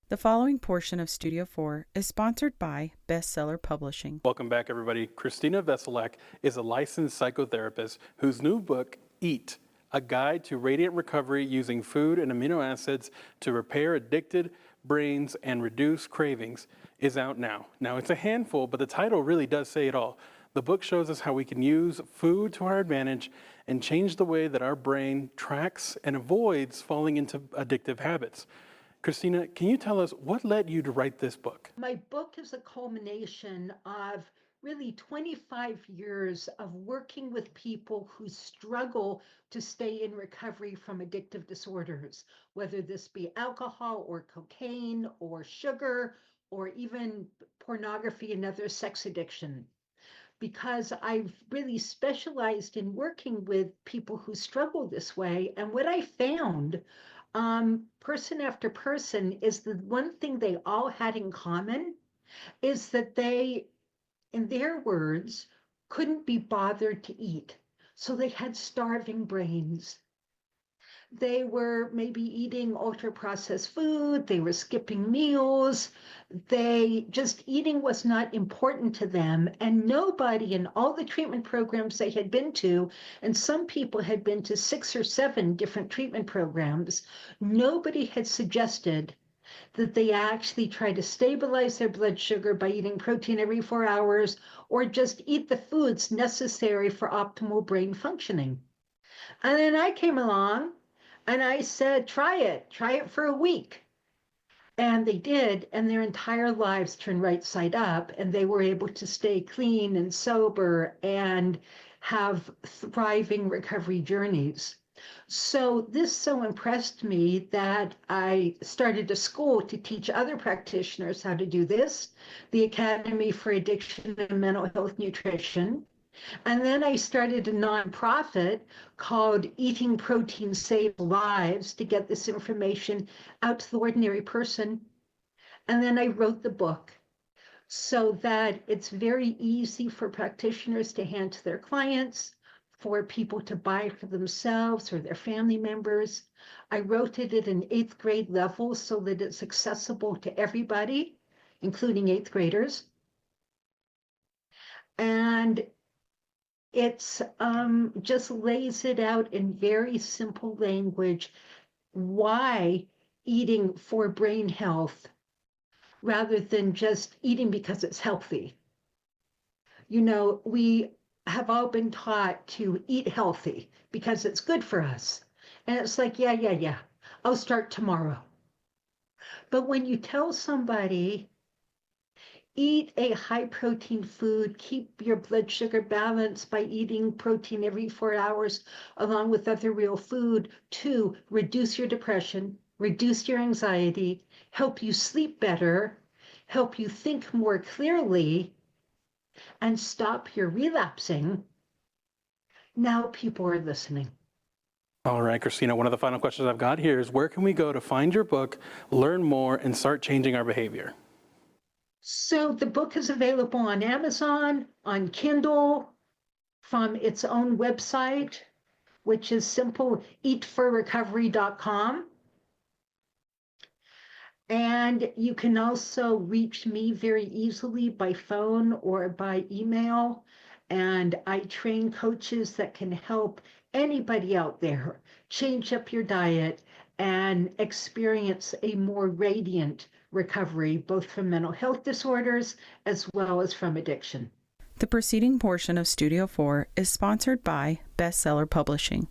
The following portion of Studio 4 is sponsored by Bestseller Publishing. Welcome back, everybody. Christina Veselak is a licensed psychotherapist whose new book, Eat, A Guide to Radiant Recovery Using Food and Amino Acids to Repair Addicted Brains and Reduce Cravings, is out now. Now, it's a handful, but the title really does say it all. The book shows us how we can use food to our advantage and change the way that our brain tracks and avoids falling into addictive habits. Christina, can you tell us what led you to write this book? My book is a culmination of really 25 years of working with people who struggle to stay in recovery from addictive disorders, whether this be alcohol or cocaine or sugar or even pornography and other sex addiction. Because I've really specialized in working with people who struggle this way. And what I found person after person is the one thing they all had in common is that they, in their words, couldn't be bothered to eat. So they had starving brains. They were maybe eating ultra-processed food, they were skipping meals, eating was not important to them, and nobody in all the treatment programs they had been to, and some people had been to 6 or 7 different treatment programs, nobody had suggested that they actually try to stabilize their blood sugar by eating protein every 4 hours, or just eat the foods necessary for optimal brain functioning. And then I came along, and I said, try it for a week. And they did, and their entire lives turned right side up, and they were able to stay clean and sober and have thriving recovery journeys. So this so impressed me that I started a school to teach other practitioners how to do this, the Academy for Addiction and Mental Health Nutrition. And then I started a nonprofit called Eating Protein Saves Lives to get this information out to the ordinary person. And then I wrote the book so that it's very easy for practitioners to hand to their clients, for people to buy for themselves or their family members. I wrote it at an 8th grade level so that it's accessible to everybody, including 8th graders. And it's just lays it out in very simple language why eating for brain health rather than just eating because it's healthy. You know, we have all been taught to eat healthy because it's good for us. And it's like, yeah, I'll start tomorrow. But when you tell somebody, eat a high protein food, keep your blood sugar balanced by eating protein every 4 hours, along with other real food, to reduce your depression, reduce your anxiety, help you sleep better, help you think more clearly, and stop your relapsing. Now people are listening. All right, Christina, one of the final questions I've got here is where can we go to find your book, learn more, and start changing our behavior? So the book is available on Amazon, on Kindle, from its own website, which is simple, eatforrecovery.com. And you can also reach me very easily by phone or by email. And I train coaches that can help anybody out there change up your diet and experience a more radiant recovery, both from mental health disorders as well as from addiction. The preceding portion of Studio 4 is sponsored by Bestseller Publishing.